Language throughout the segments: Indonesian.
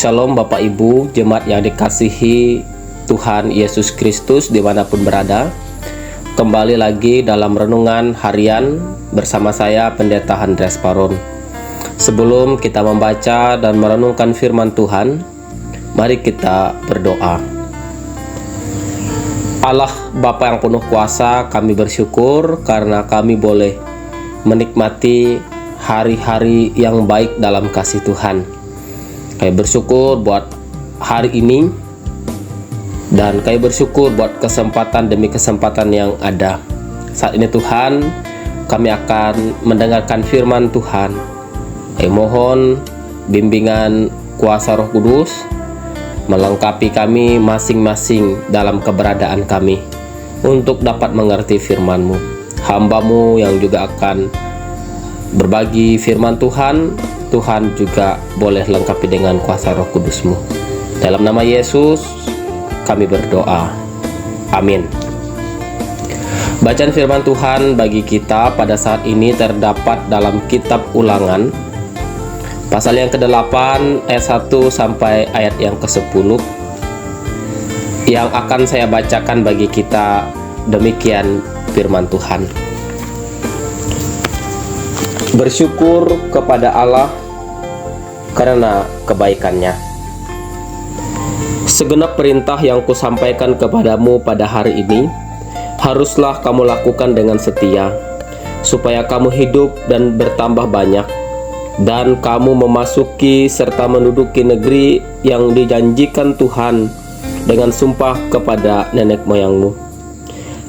Shalom Bapak Ibu, jemaat yang dikasihi Tuhan Yesus Kristus dimanapun berada. Kembali lagi dalam renungan harian bersama saya Pendeta Andreas Paron. Sebelum kita membaca dan merenungkan firman Tuhan, mari kita berdoa. Allah Bapa yang penuh kuasa, kami bersyukur karena kami boleh menikmati hari-hari yang baik dalam kasih Tuhan. Kami bersyukur buat hari ini, dan kami bersyukur buat kesempatan demi kesempatan yang ada. Saat ini Tuhan, kami akan mendengarkan firman Tuhan. Kami mohon bimbingan kuasa Roh Kudus melengkapi kami masing-masing dalam keberadaan kami untuk dapat mengerti firman-Mu. Hamba-Mu yang juga akan berbagi firman Tuhan, Tuhan juga boleh lengkapi dengan kuasa Roh Kudus-Mu. Dalam nama Yesus kami berdoa. Amin. Bacaan firman Tuhan bagi kita pada saat ini terdapat dalam kitab Ulangan pasal yang ke-8 ayat 1 sampai ayat yang ke-10. Yang akan saya bacakan bagi kita demikian firman Tuhan. Bersyukur kepada Allah karena kebaikannya. Segenap perintah yang kusampaikan kepadamu pada hari ini haruslah kamu lakukan dengan setia, supaya kamu hidup dan bertambah banyak, dan kamu memasuki serta menduduki negeri yang dijanjikan Tuhan dengan sumpah kepada nenek moyangmu.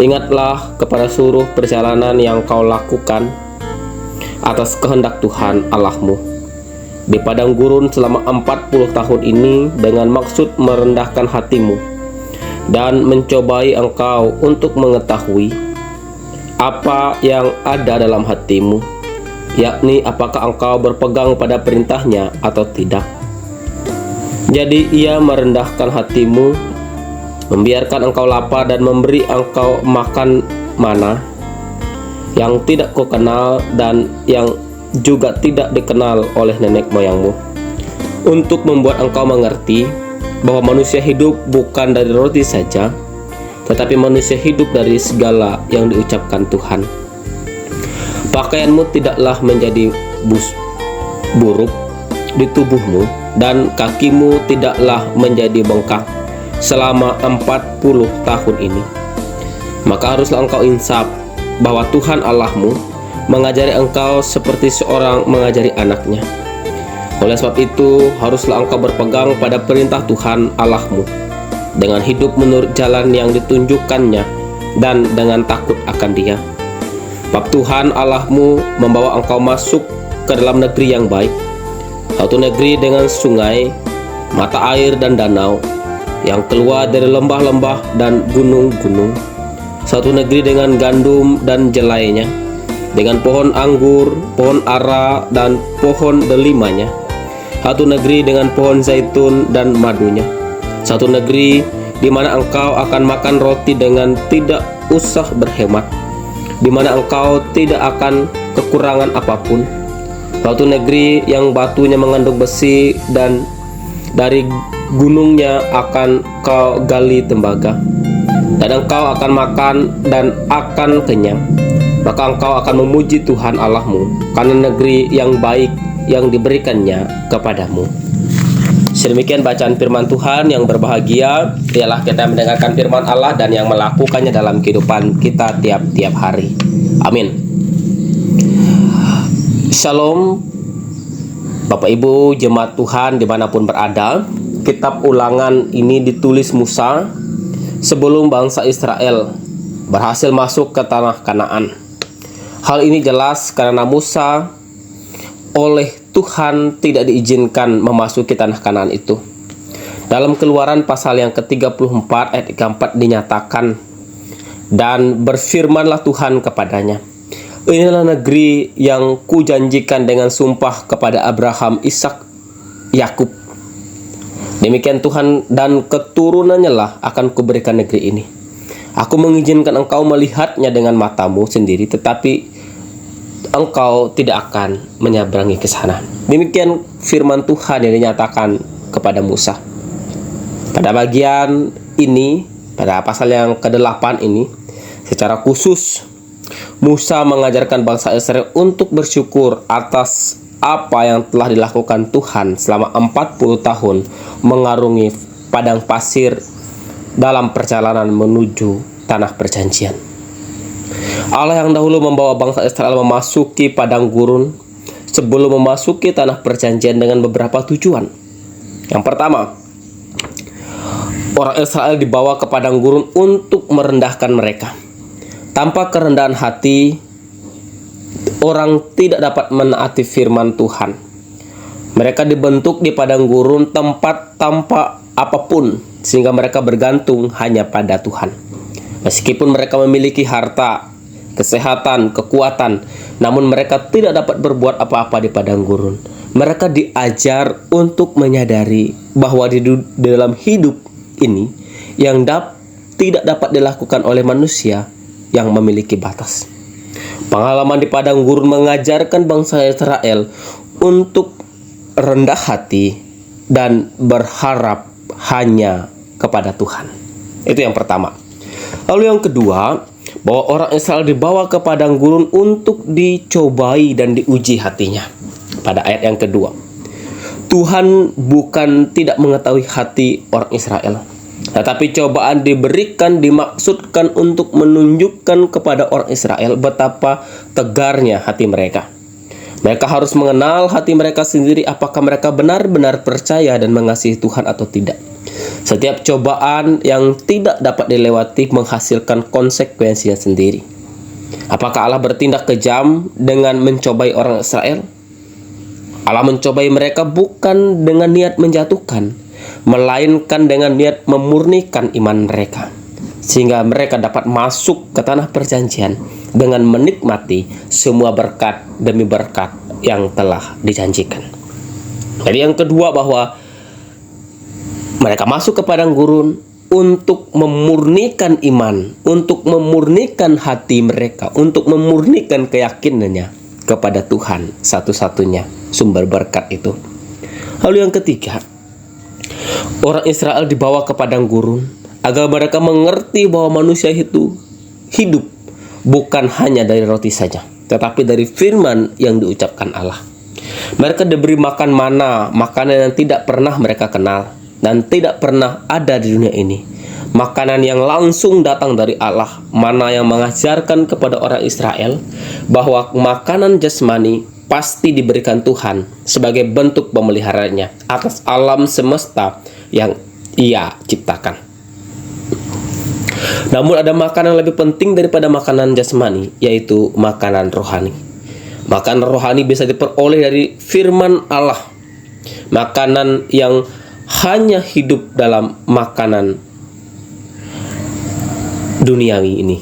Ingatlah kepada seluruh perjalanan yang kau lakukan atas kehendak Tuhan Allahmu di padang gurun selama 40 tahun ini dengan maksud merendahkan hatimu dan mencobai engkau untuk mengetahui apa yang ada dalam hatimu, yakni apakah engkau berpegang pada perintahnya atau tidak. Jadi ia merendahkan hatimu, membiarkan engkau lapar dan memberi engkau makan mana yang tidak kau kenal dan yang juga tidak dikenal oleh nenek moyangmu, untuk membuat engkau mengerti bahwa manusia hidup bukan dari roti saja, tetapi manusia hidup dari segala yang diucapkan Tuhan. Pakaianmu tidaklah menjadi buruk di tubuhmu, dan kakimu tidaklah menjadi bengkak selama 40 tahun ini. Maka haruslah engkau insaf bahwa Tuhan Allahmu mengajari engkau seperti seorang mengajari anaknya. Oleh sebab itu, haruslah engkau berpegang pada perintah Tuhan Allahmu dengan hidup menurut jalan yang ditunjukkannya dan dengan takut akan Dia. Sebab Tuhan Allahmu membawa engkau masuk ke dalam negeri yang baik, suatu negeri dengan sungai, mata air dan danau, yang keluar dari lembah-lembah dan gunung-gunung, suatu negeri dengan gandum dan jelainya, dengan pohon anggur, pohon ara, dan pohon delimanya, satu negeri dengan pohon zaitun dan madunya, satu negeri di mana engkau akan makan roti dengan tidak usah berhemat, di mana engkau tidak akan kekurangan apapun, satu negeri yang batunya mengandung besi dan dari gunungnya akan kau gali tembaga, dan engkau akan makan dan akan kenyang. Maka engkau akan memuji Tuhan Allahmu karena negeri yang baik yang diberikannya kepadamu. Sedemikian bacaan firman Tuhan. Yang berbahagia ialah kita mendengarkan firman Allah dan yang melakukannya dalam kehidupan kita tiap-tiap hari. Amin. Shalom Bapak Ibu jemaat Tuhan dimanapun berada. Kitab Ulangan ini ditulis Musa sebelum bangsa Israel berhasil masuk ke tanah Kanaan. Hal ini jelas karena Musa oleh Tuhan tidak diizinkan memasuki tanah Kanaan itu. Dalam Keluaran pasal yang ke-34 ayat 4 dinyatakan, dan berfirmanlah Tuhan kepadanya, inilah negeri yang kujanjikan dengan sumpah kepada Abraham, Ishak, Yakub. Demikian Tuhan, dan keturunannya lah akan kuberikan negeri ini. Aku mengizinkan engkau melihatnya dengan matamu sendiri, tetapi engkau tidak akan menyeberangi ke sana. Demikian firman Tuhan yang dinyatakan kepada Musa. Pada bagian ini, pada pasal yang ke-8 ini, secara khusus Musa mengajarkan bangsa Israel untuk bersyukur atas apa yang telah dilakukan Tuhan selama 40 tahun mengarungi padang pasir dalam perjalanan menuju tanah perjanjian. Allah yang dahulu membawa bangsa Israel memasuki padang gurun sebelum memasuki tanah perjanjian dengan beberapa tujuan. Yang pertama, orang Israel dibawa ke padang gurun untuk merendahkan mereka. Tanpa kerendahan hati, orang tidak dapat menaati firman Tuhan. Mereka dibentuk di padang gurun, tempat tanpa apapun, sehingga mereka bergantung hanya pada Tuhan. Meskipun mereka memiliki harta, kesehatan, kekuatan, namun mereka tidak dapat berbuat apa-apa di padang gurun. Mereka diajar untuk menyadari bahwa di dalam hidup ini yang tidak dapat dilakukan oleh manusia yang memiliki batas. Pengalaman di padang gurun mengajarkan bangsa Israel untuk rendah hati dan berharap hanya kepada Tuhan. Itu yang pertama. Lalu yang kedua, bahwa orang Israel dibawa ke padang gurun untuk dicobai dan diuji hatinya. Pada ayat yang kedua, Tuhan bukan tidak mengetahui hati orang Israel, tetapi cobaan diberikan dimaksudkan untuk menunjukkan kepada orang Israel betapa tegarnya hati mereka. Mereka harus mengenal hati mereka sendiri, apakah mereka benar-benar percaya dan mengasihi Tuhan atau tidak. Setiap cobaan yang tidak dapat dilewati menghasilkan konsekuensinya sendiri. Apakah Allah bertindak kejam dengan mencobai orang Israel? Allah mencobai mereka bukan dengan niat menjatuhkan, melainkan dengan niat memurnikan iman mereka, sehingga mereka dapat masuk ke tanah perjanjian dengan menikmati semua berkat demi berkat yang telah dijanjikan. Jadi yang kedua, bahwa mereka masuk ke padang gurun untuk memurnikan iman, untuk memurnikan hati mereka, untuk memurnikan keyakinannya kepada Tuhan satu-satunya sumber berkat itu. Lalu yang ketiga, orang Israel dibawa ke padang gurun agar mereka mengerti bahwa manusia itu hidup bukan hanya dari roti saja, tetapi dari firman yang diucapkan Allah. Mereka diberi makan mana, makanan yang tidak pernah mereka kenal dan tidak pernah ada di dunia ini. Makanan yang langsung datang dari Allah, mana yang mengajarkan kepada orang Israel bahwa makanan jasmani pasti diberikan Tuhan sebagai bentuk pemeliharanya atas alam semesta yang Ia ciptakan. Namun ada makanan lebih penting daripada makanan jasmani, yaitu makanan rohani. Makanan rohani bisa diperoleh dari firman Allah. Makanan yang hanya hidup dalam makanan duniawi ini.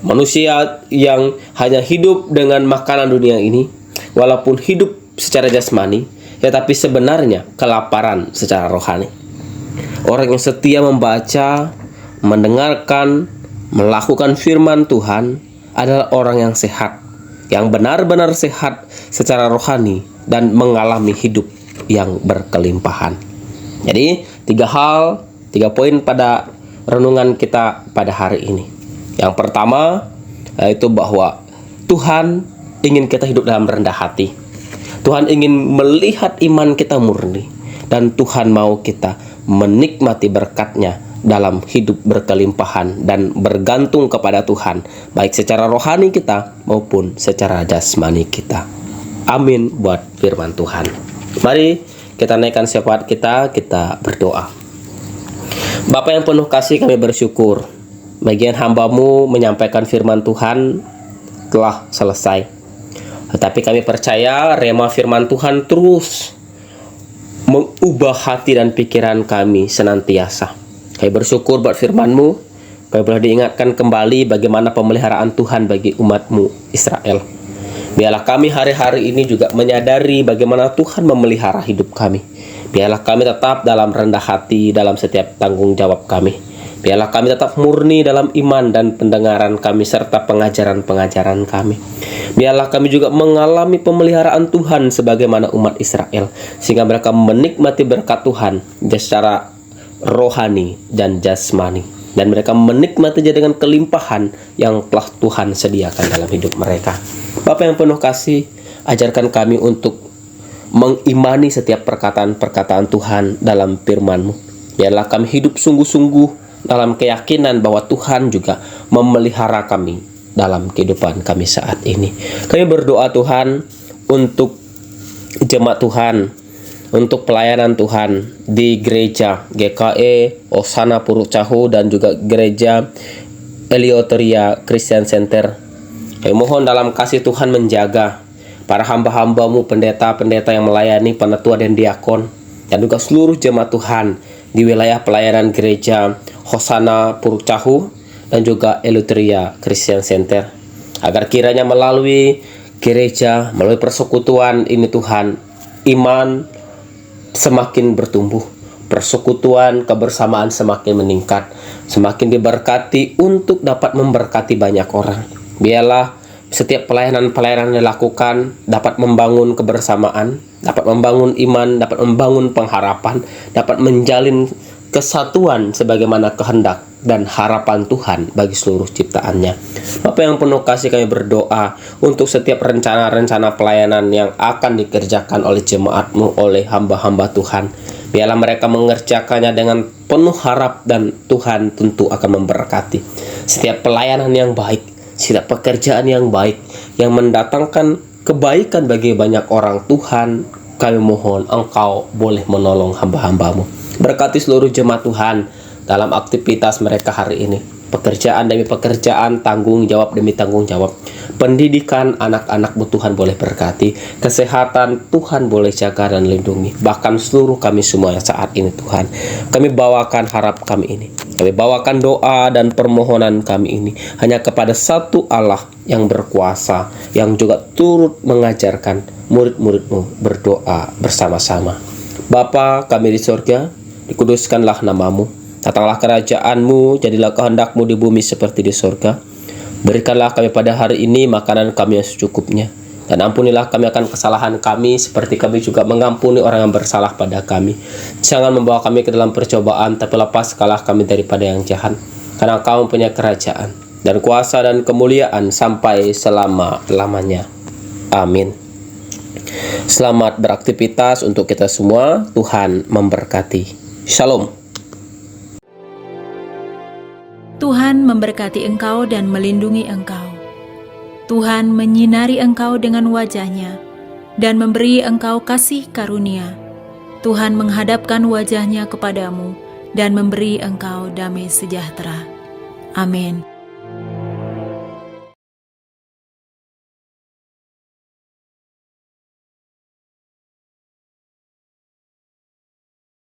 Manusia yang hanya hidup dengan makanan dunia ini, walaupun hidup secara jasmani, tetapi sebenarnya kelaparan secara rohani. Orang yang setia membaca, mendengarkan, melakukan firman Tuhan adalah orang yang sehat, yang benar-benar sehat secara rohani dan mengalami hidup yang berkelimpahan. Jadi 3 poin pada renungan kita pada hari ini. Yang pertama, yaitu bahwa Tuhan ingin kita hidup dalam rendah hati. Tuhan ingin melihat iman kita murni, dan Tuhan mau kita menikmati berkat-Nya dalam hidup berkelimpahan dan bergantung kepada Tuhan, baik secara rohani kita maupun secara jasmani kita. Amin buat firman Tuhan. Mari kita naikkan syafaat kita berdoa. Bapa yang penuh kasih, kami bersyukur bagian hamba-Mu menyampaikan firman Tuhan telah selesai. Tetapi kami percaya rema firman Tuhan terus mengubah hati dan pikiran kami senantiasa. Kami bersyukur buat firman-Mu. Kami boleh diingatkan kembali bagaimana pemeliharaan Tuhan bagi umat-Mu Israel. Biarlah kami hari-hari ini juga menyadari bagaimana Tuhan memelihara hidup kami. Biarlah kami tetap dalam rendah hati dalam setiap tanggung jawab kami. Biarlah kami tetap murni dalam iman dan pendengaran kami serta pengajaran-pengajaran kami. Biarlah kami juga mengalami pemeliharaan Tuhan sebagaimana umat Israel, sehingga mereka menikmati berkat Tuhan secara rohani dan jasmani, dan mereka menikmatinya dengan kelimpahan yang telah Tuhan sediakan dalam hidup mereka. Bapa yang penuh kasih, ajarkan kami untuk mengimani setiap perkataan-perkataan Tuhan dalam firman-Mu. Biarlah kami hidup sungguh-sungguh dalam keyakinan bahwa Tuhan juga memelihara kami dalam kehidupan kami saat ini. Kami berdoa Tuhan untuk jemaat Tuhan, untuk pelayanan Tuhan di gereja GKE Osana Puruk Cahu dan juga gereja Eleuteria Christian Center. Kami mohon dalam kasih Tuhan menjaga para hamba-hamba-Mu, pendeta-pendeta yang melayani, penatua dan diakon, dan juga seluruh jemaat Tuhan di wilayah pelayanan gereja Hosana Puruk Cahu dan juga Eleuteria Christian Center, agar kiranya melalui gereja, melalui persekutuan ini Tuhan, iman semakin bertumbuh, persekutuan kebersamaan semakin meningkat, semakin diberkati untuk dapat memberkati banyak orang. Biarlah setiap pelayanan-pelayanan yang dilakukan dapat membangun kebersamaan, dapat membangun iman, dapat membangun pengharapan, dapat menjalin kesatuan sebagaimana kehendak dan harapan Tuhan bagi seluruh ciptaannya. Bapa yang penuh kasih, kami berdoa untuk setiap rencana-rencana pelayanan yang akan dikerjakan oleh jemaat-Mu, oleh hamba-hamba Tuhan. Biarlah mereka mengerjakannya dengan penuh harap, dan Tuhan tentu akan memberkati setiap pelayanan yang baik, setiap pekerjaan yang baik, yang mendatangkan kebaikan bagi banyak orang. Tuhan, kami mohon Engkau boleh menolong hamba-hamba-Mu. Berkati seluruh jemaat Tuhan dalam aktivitas mereka hari ini, pekerjaan demi pekerjaan, tanggung jawab demi tanggung jawab. Pendidikan anak-anak-Mu Tuhan boleh berkati, kesehatan Tuhan boleh jaga dan lindungi, bahkan seluruh kami semua yang saat ini Tuhan. Kami bawakan harap kami ini, kami bawakan doa dan permohonan kami ini hanya kepada satu Allah yang berkuasa, yang juga turut mengajarkan murid-murid-Mu berdoa bersama-sama. Bapa kami di surga, dikuduskanlah nama-Mu, datanglah kerajaan-Mu, jadilah kehendak-Mu di bumi seperti di surga. Berikanlah kami pada hari ini makanan kami yang secukupnya, dan ampunilah kami akan kesalahan kami, seperti kami juga mengampuni orang yang bersalah pada kami. Jangan membawa kami ke dalam percobaan, tapi lepaskanlah kami daripada yang jahat, karena Engkau punya kerajaan dan kuasa dan kemuliaan sampai selama-lamanya. Amin. Selamat beraktivitas untuk kita semua. Tuhan memberkati. Shalom. Tuhan memberkati engkau dan melindungi engkau. Tuhan menyinari engkau dengan wajah-Nya dan memberi engkau kasih karunia. Tuhan menghadapkan wajah-Nya kepadamu dan memberi engkau damai sejahtera. Amin.